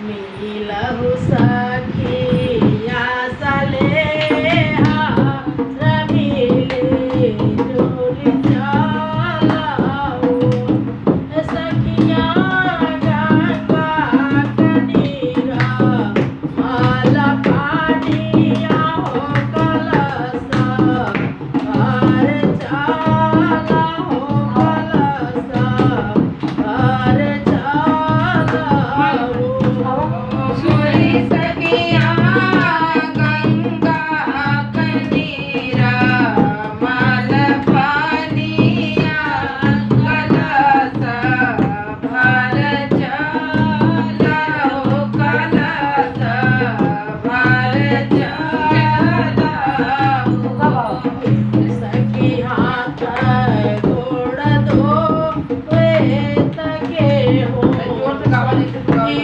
मिलहु सखिया सले रमीले डोली चलाओ सखिया गंगा कनीरा माला पानिया हो कलसा हर चाला हो कलसा हर चाला हो सुरी सखिया